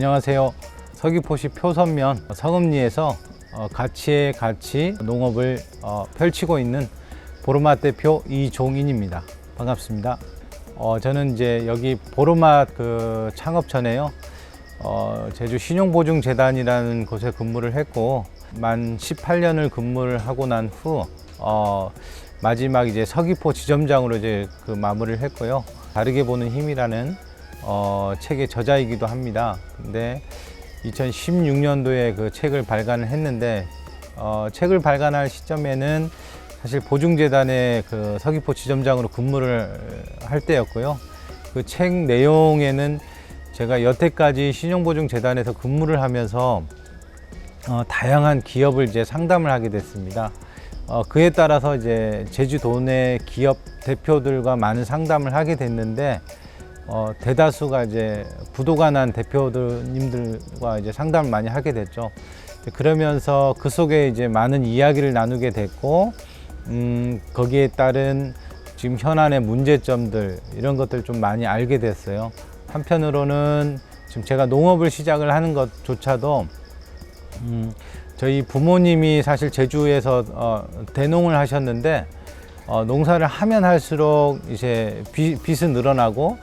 안녕하세요. 서귀포시 표선면 성읍리에서 가치의 가치 농업을 펼치고 있는 보로맛 대표 이종인입니다. 반갑습니다. 저는 이제 여기 보로맛 창업 전에요. 제주 신용보증재단이라는 곳에 근무를 했고 만 18년을 근무를 하고 난 후 마지막 이제 서귀포 지점장으로 이제 마무리를 했고요. 다르게 보는 힘이라는 책의 저자이기도 합니다. 근데 2016년도에 그 책을 발간을 했는데 책을 발간할 시점에는 사실 보증재단의 서귀포 지점장으로 근무를 할 때였고요. 그 책 내용에는 제가 여태까지 신용보증재단에서 근무를 하면서 다양한 기업을 이제 상담을 하게 됐습니다. 그에 따라서 이제 제주도 내 기업 대표들과 많은 상담을 하게 됐는데 대다수가 이제 부도가 난 대표님들과 이제 상담을 많이 하게 됐죠. 그러면서 그 속에 이제 많은 이야기를 나누게 됐고, 거기에 따른 지금 현안의 문제점들 이런 것들 좀 많이 알게 됐어요. 한편으로는 지금 제가 농업을 시작을 하는 것조차도 저희 부모님이 사실 제주에서 대농을 하셨는데 농사를 하면 할수록 이제 빚은 늘어나고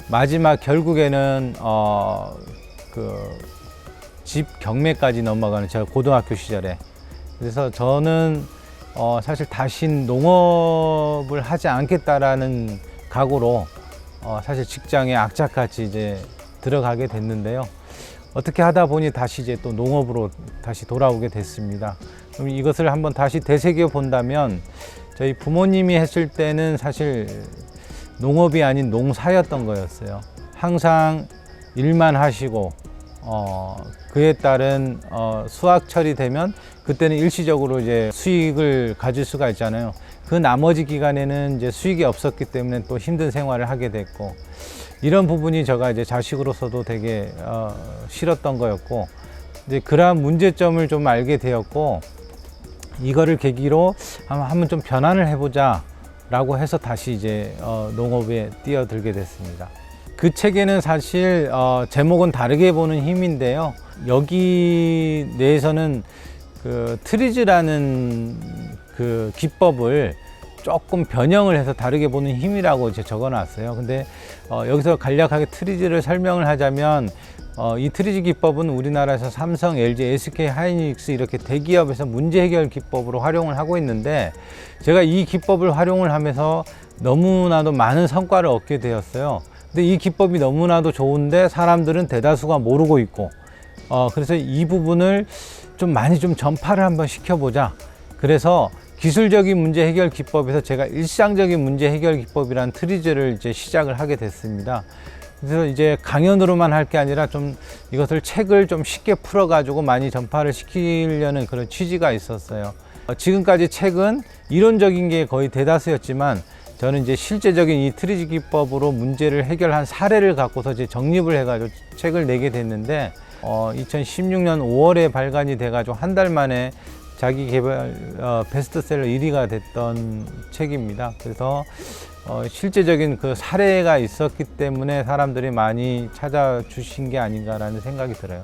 마지막 결국에는 집 경매까지 넘어가는 제가 고등학교 시절에. 그래서 저는 사실 다시 농업을 하지 않겠다라는 각오로 사실 직장에 악착같이 이제 들어가게 됐는데요. 어떻게 하다 보니 다시 이제 또 농업으로 다시 돌아오게 됐습니다. 그럼 이것을 한번 다시 되새겨 본다면 저희 부모님이 했을 때는 사실 농업이 아닌 농사였던 거였어요. 항상 일만 하시고 그에 따른 수확철이 되면 그때는 일시적으로 이제 수익을 가질 수가 있잖아요. 그 나머지 기간에는 이제 수익이 없었기 때문에 또 힘든 생활을 하게 됐고, 이런 부분이 제가 이제 자식으로서도 되게 싫었던 거였고, 이제 그러한 문제점을 좀 알게 되었고, 이거를 계기로 한번 좀 변환을 해보자 라고 해서 다시 이제 농업에 뛰어들게 됐습니다. 그 책에는 사실 제목은 다르게 보는 힘인데요. 여기 내에서는 트리즈라는 기법을 조금 변형을 해서 다르게 보는 힘이라고 이제 적어놨어요. 근데 여기서 간략하게 트리즈를 설명을 하자면 이 트리즈 기법은 우리나라에서 삼성, LG, SK 하이닉스 이렇게 대기업에서 문제 해결 기법으로 활용을 하고 있는데, 제가 이 기법을 활용을 하면서 너무나도 많은 성과를 얻게 되었어요. 근데 이 기법이 너무나도 좋은데 사람들은 대다수가 모르고 있고, 그래서 이 부분을 좀 많이 좀 전파를 한번 시켜보자. 그래서 기술적인 문제 해결 기법에서 제가 일상적인 문제 해결 기법이라는 트리즈를 이제 시작을 하게 됐습니다. 그래서 이제 강연으로만 할 게 아니라 좀 이것을 책을 좀 쉽게 풀어가지고 많이 전파를 시키려는 그런 취지가 있었어요. 지금까지 책은 이론적인 게 거의 대다수였지만 저는 이제 실제적인 이 트리즈 기법으로 문제를 해결한 사례를 갖고서 이제 정립을 해가지고 책을 내게 됐는데 2016년 5월에 발간이 돼가지고 한 달 만에 자기 개발 베스트셀러 1위가 됐던 책입니다. 그래서 실제적인 그 사례가 있었기 때문에 사람들이 많이 찾아주신 게 아닌가라는 생각이 들어요.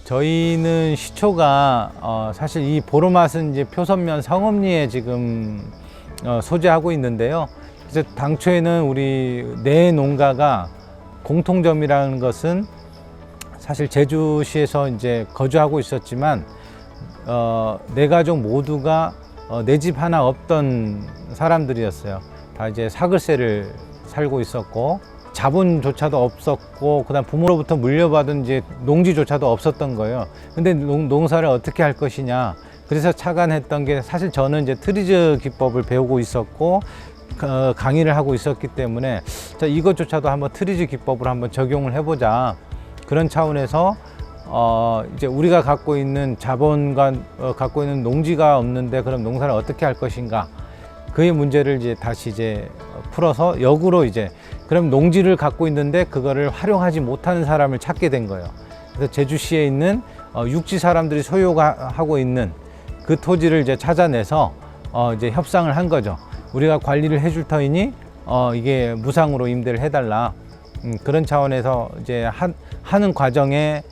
저희는 시초가 사실 이 보로맛은 이제 표선면 성읍리에 지금 소재하고 있는데요. 그래서 당초에는 우리 네 농가가 공통점이라는 것은 사실 제주시에서 이제 거주하고 있었지만 네 가족 모두가 내 집 하나 없던 사람들이었어요. 다 이제 사글세를 살고 있었고 자본조차도 없었고, 그다음 부모로부터 물려받은 이제 농지조차도 없었던 거예요. 근데 농사를 어떻게 할 것이냐. 그래서 착안했던 게, 사실 저는 이제 트리즈 기법을 배우고 있었고 강의를 하고 있었기 때문에 자, 이것조차도 한번 트리즈 기법으로 한번 적용을 해보자. 그런 차원에서 이제 우리가 갖고 있는 자본과 갖고 있는 농지가 없는데 그럼 농사를 어떻게 할 것인가, 그의 문제를 이제 다시 이제 풀어서 역으로 이제 그럼 농지를 갖고 있는데 그거를 활용하지 못하는 사람을 찾게 된 거예요. 그래서 제주시에 있는 육지 사람들이 소유하고 있는 그 토지를 이제 찾아내서 이제 협상을 한 거죠. 우리가 관리를 해줄 터이니 이게 무상으로 임대를 해달라. 그런 차원에서 이제 하는 과정에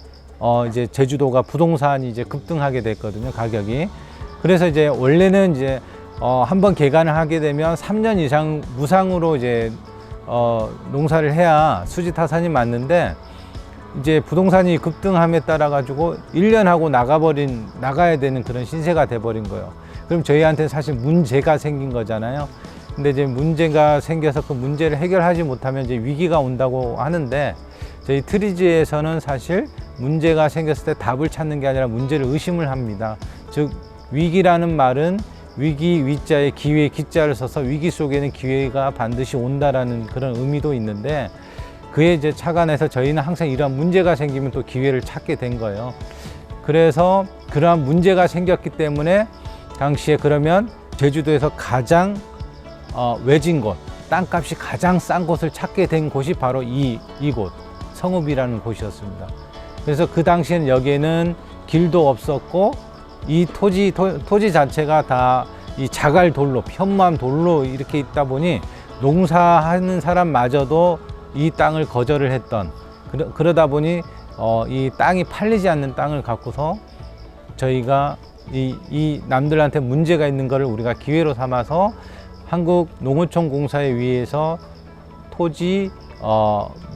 이제 제주도가 부동산이 이제 급등하게 됐거든요, 가격이. 그래서 이제 원래는 이제 한번 개간을 하게 되면 3년 이상 무상으로 이제 농사를 해야 수지 타산이 맞는데, 이제 부동산이 급등함에 따라 가지고 1년 하고 나가야 되는 그런 신세가 돼버린 거예요. 그럼 저희한테는 사실 문제가 생긴 거잖아요. 근데 이제 문제가 생겨서 그 문제를 해결하지 못하면 이제 위기가 온다고 하는데, 저희 트리지에서는 사실 문제가 생겼을 때 답을 찾는 게 아니라 문제를 의심을 합니다. 즉, 위기라는 말은 위기 위자에 기회 기자를 써서 위기 속에는 기회가 반드시 온다라는 그런 의미도 있는데, 그에 이제 착안해서 저희는 항상 이러한 문제가 생기면 또 기회를 찾게 된 거예요. 그래서 그러한 문제가 생겼기 때문에 당시에 그러면 제주도에서 가장 외진 곳, 땅값이 가장 싼 곳을 찾게 된 곳이 바로 이곳 성읍이라는 곳이었습니다. 그래서 그 당시에는 여기에는 길도 없었고, 이 토지 자체가 다 이 자갈돌로, 현무암 돌로 이렇게 있다 보니 농사하는 사람마저도 이 땅을 거절을 했던, 그러다 보니 이 땅이 팔리지 않는 땅을 갖고서 저희가 이 남들한테 문제가 있는 거를 우리가 기회로 삼아서 한국농어촌공사에 의해서 토지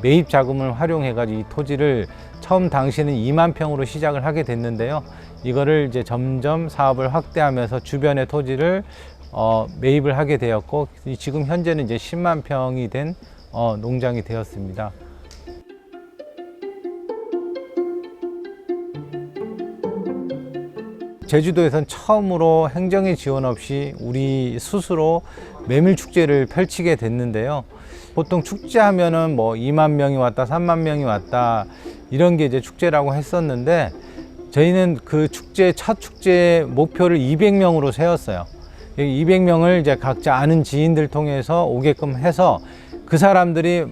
매입 자금을 활용해 가지고 이 토지를 처음 당시에는 2만 평으로 시작을 하게 됐는데요. 이거를 이제 점점 사업을 확대하면서 주변의 토지를 매입을 하게 되었고, 지금 현재는 이제 10만 평이 된 농장이 되었습니다. 제주도에선 처음으로 행정의 지원 없이 우리 스스로 메밀축제를 펼치게 됐는데요. 보통 축제하면은 뭐 2만 명이 왔다, 3만 명이 왔다, 이런 게 이제 축제라고 했었는데, 저희는 그 첫 축제 목표를 200명으로 세웠어요. 200명을 이제 각자 아는 지인들 통해서 오게끔 해서 그 사람들이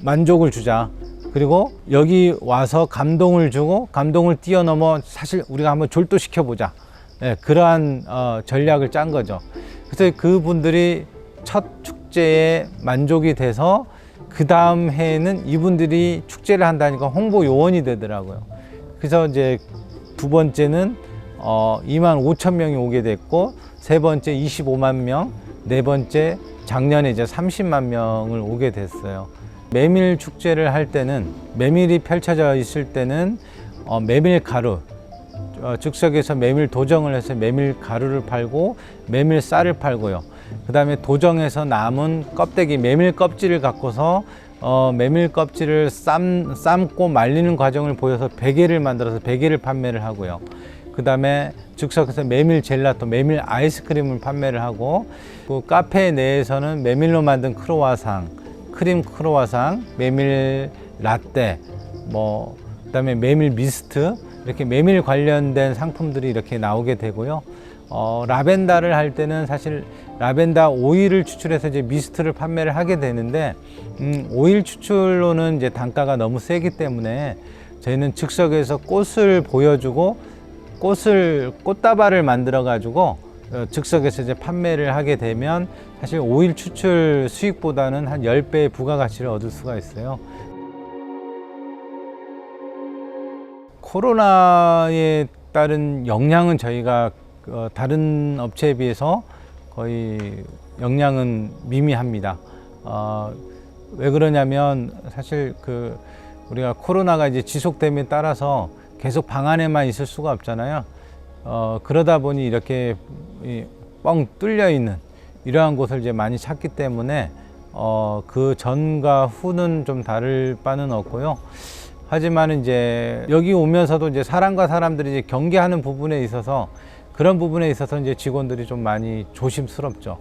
만족을 주자. 그리고 여기 와서 감동을 주고, 감동을 뛰어넘어 사실 우리가 한번 졸도시켜보자. 네, 그러한 전략을 짠 거죠. 그래서 그분들이 첫 축제에 만족이 돼서 그 다음 해에는 이분들이 축제를 한다니까 홍보 요원이 되더라고요. 그래서 이제 두 번째는 2만 5천 명이 오게 됐고, 세 번째 25만 명, 네 번째 작년에 이제 30만 명을 오게 됐어요. 메밀 축제를 할 때는, 메밀이 펼쳐져 있을 때는 메밀 가루, 즉석에서 메밀 도정을 해서 메밀 가루를 팔고 메밀 쌀을 팔고요. 그 다음에 도정에서 남은 껍데기, 메밀 껍질을 갖고서 메밀 껍질을 삶고 말리는 과정을 보여서 베개를 만들어서 베개를 판매를 하고요. 그 다음에 즉석에서 메밀 젤라또, 메밀 아이스크림을 판매를 하고, 그 카페 내에서는 메밀로 만든 크로와상, 크림 크로와상, 메밀 라떼, 그다음에 메밀 미스트, 이렇게 메밀 관련된 상품들이 이렇게 나오게 되고요. 라벤더를 할 때는 사실 라벤더 오일을 추출해서 이제 미스트를 판매를 하게 되는데, 오일 추출로는 이제 단가가 너무 세기 때문에 저희는 즉석에서 꽃을 보여주고 꽃다발을 만들어 가지고 즉석에서 이제 판매를 하게 되면 사실 오일 추출 수익보다는 한 10배의 부가가치를 얻을 수가 있어요. 코로나에 따른 영향은 저희가 다른 업체에 비해서 거의 영향은 미미합니다. 왜 그러냐면 사실 우리가 코로나가 이제 지속됨에 따라서 계속 방 안에만 있을 수가 없잖아요. 그러다 보니 이렇게 뻥 뚫려 있는 이러한 곳을 이제 많이 찾기 때문에 그 전과 후는 좀 다를 바는 없고요. 하지만 이제 여기 오면서도 이제 사람과 사람들이 이제 경계하는 부분에 있어서, 그런 부분에 있어서 이제 직원들이 좀 많이 조심스럽죠.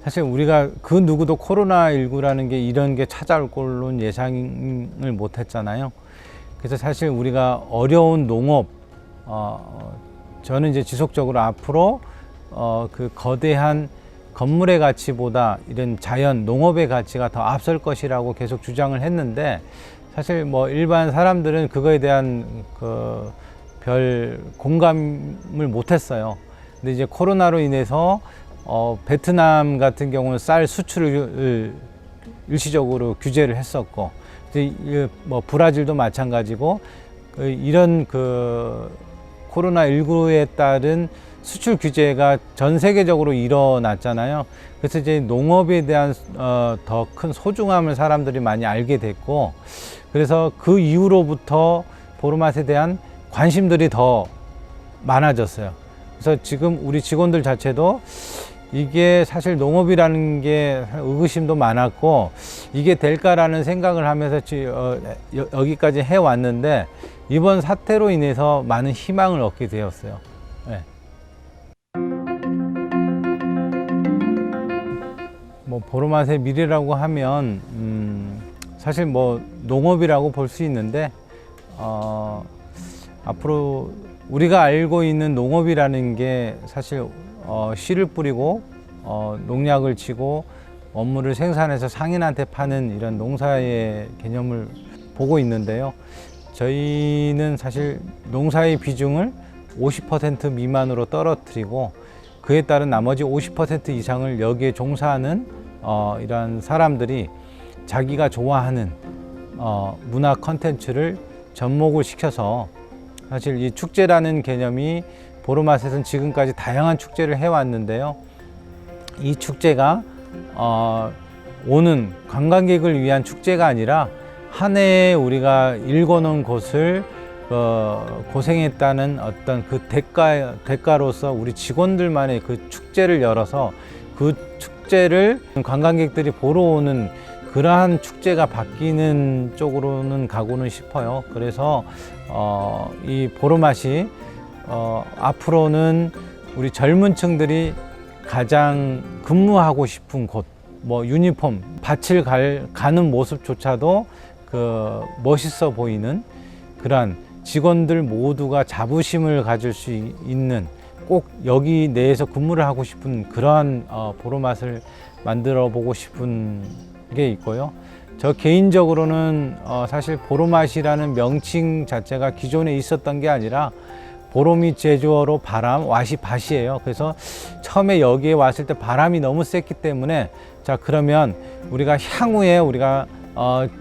사실 우리가 그 누구도 코로나19라는 게 이런 게 찾아올 걸로는 예상을 못 했잖아요. 그래서 사실 우리가 어려운 농업, 저는 이제 지속적으로 앞으로 그 거대한 건물의 가치보다 이런 자연, 농업의 가치가 더 앞설 것이라고 계속 주장을 했는데, 사실 일반 사람들은 그거에 대한 별 공감을 못 했어요. 근데 이제 코로나로 인해서 베트남 같은 경우는 쌀 수출을 일시적으로 규제를 했었고, 뭐 브라질도 마찬가지고 이런 코로나19에 따른 수출 규제가 전 세계적으로 일어났잖아요. 그래서 이제 농업에 대한 더 큰 소중함을 사람들이 많이 알게 됐고, 그래서 그 이후로부터 보로맛에 대한 관심들이 더 많아졌어요. 그래서 지금 우리 직원들 자체도 이게 사실 농업이라는 게 의구심도 많았고, 이게 될까라는 생각을 하면서 여기까지 해왔는데, 이번 사태로 인해서 많은 희망을 얻게 되었어요. 네. 뭐 보로맛의 미래라고 하면 사실 뭐 농업이라고 볼 수 있는데, 앞으로 우리가 알고 있는 농업이라는 게 사실 씨를 뿌리고 농약을 치고 원물을 생산해서 상인한테 파는 이런 농사의 개념을 보고 있는데요. 저희는 사실 농사의 비중을 50% 미만으로 떨어뜨리고, 그에 따른 나머지 50% 이상을 여기에 종사하는 이러한 사람들이 자기가 좋아하는 문화 컨텐츠를 접목을 시켜서, 사실 이 축제라는 개념이 보로맛에서는 지금까지 다양한 축제를 해왔는데요. 이 축제가 오는 관광객을 위한 축제가 아니라 한 해에 우리가 일궈놓은 곳을 고생했다는 어떤 그 대가로서 우리 직원들만의 그 축제를 열어서 그 축제를 관광객들이 보러 오는 그러한 축제가 바뀌는 쪽으로는 가고는 싶어요. 그래서 이 보로맛이 앞으로는 우리 젊은 층들이 가장 근무하고 싶은 곳, 뭐 유니폼, 밭을 가는 모습조차도 멋있어 보이는 그러한 직원들 모두가 자부심을 가질 수 있는, 꼭 여기 내에서 근무를 하고 싶은 그러한 보로맛을 만들어 보고 싶은 게 있고요. 저 개인적으로는 사실 보로맛이라는 명칭 자체가 기존에 있었던 게 아니라 보로밑 제주어로 바람, 왓이 밭이에요. 그래서 처음에 여기에 왔을 때 바람이 너무 셌기 때문에, 자 그러면 우리가 향후에 우리가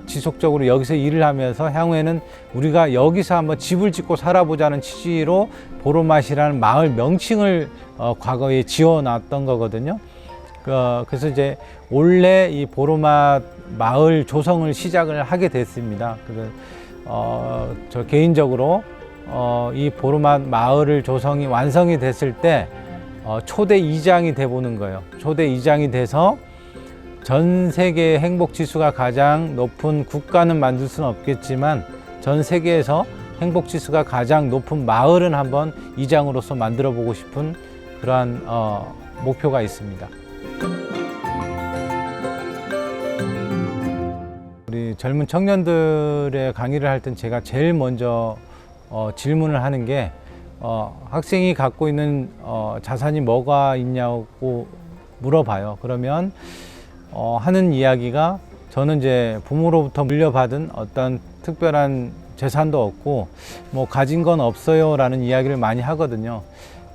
지속적으로 여기서 일을 하면서 향후에는 우리가 여기서 한번 집을 짓고 살아보자는 취지로 보로맛이라는 마을 명칭을 과거에 지어놨던 거거든요. 그래서 이제 올해 이 보로맛 마을 조성을 시작을 하게 됐습니다. 그래서 저 개인적으로 이 보로맛 마을을 조성이 완성이 됐을 때 초대 이장이 돼 보는 거예요. 초대 이장이 돼서 전 세계 행복 지수가 가장 높은 국가는 만들 수는 없겠지만 전 세계에서 행복 지수가 가장 높은 마을은 한번 이장으로서 만들어 보고 싶은 그러한 목표가 있습니다. 우리 젊은 청년들의 강의를 할 땐 제가 제일 먼저 질문을 하는 게 학생이 갖고 있는 자산이 뭐가 있냐고 물어봐요. 그러면 하는 이야기가, 저는 이제 부모로부터 물려받은 어떤 특별한 재산도 없고 뭐 가진 건 없어요 라는 이야기를 많이 하거든요.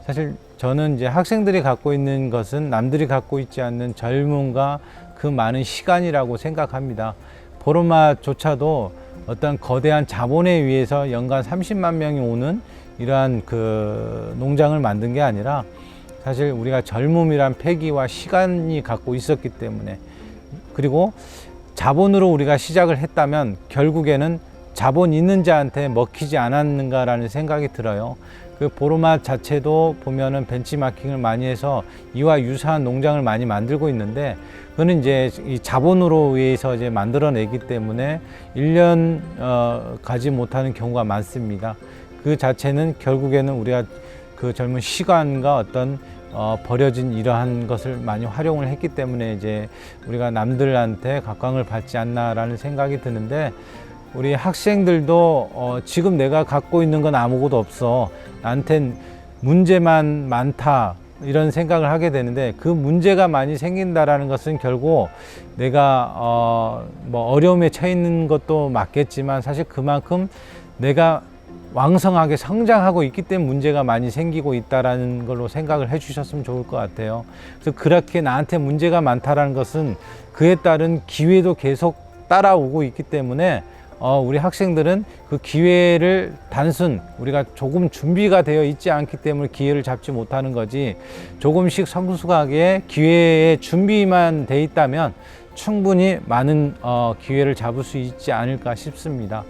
사실 저는 이제 학생들이 갖고 있는 것은 남들이 갖고 있지 않는 젊음과 그 많은 시간이라고 생각합니다. 보로맛조차도 어떤 거대한 자본에 의해서 연간 30만 명이 오는 이러한 농장을 만든 게 아니라, 사실 우리가 젊음이란 패기와 시간이 갖고 있었기 때문에, 그리고 자본으로 우리가 시작을 했다면 결국에는 자본 있는 자한테 먹히지 않았는가라는 생각이 들어요. 그 보로맛 자체도 보면은 벤치마킹을 많이 해서 이와 유사한 농장을 많이 만들고 있는데, 그거는 이제 이 자본으로 의해서 이제 만들어내기 때문에 1년 가지 못하는 경우가 많습니다. 그 자체는 결국에는 우리가 그 젊은 시간과 어떤 버려진 이러한 것을 많이 활용을 했기 때문에 이제 우리가 남들한테 각광을 받지 않나라는 생각이 드는데, 우리 학생들도 지금 내가 갖고 있는 건 아무것도 없어, 나한텐 문제만 많다, 이런 생각을 하게 되는데, 그 문제가 많이 생긴다라는 것은 결국 내가 뭐 어려움에 처해 있는 것도 맞겠지만, 사실 그만큼 내가 왕성하게 성장하고 있기 때문에 문제가 많이 생기고 있다라는 걸로 생각을 해 주셨으면 좋을 것 같아요. 그래서 그렇게 나한테 문제가 많다라는 것은 그에 따른 기회도 계속 따라오고 있기 때문에 우리 학생들은 그 기회를 단순 우리가 조금 준비가 되어 있지 않기 때문에 기회를 잡지 못하는 거지, 조금씩 성숙하게 기회의 준비만 돼 있다면 충분히 많은 기회를 잡을 수 있지 않을까 싶습니다.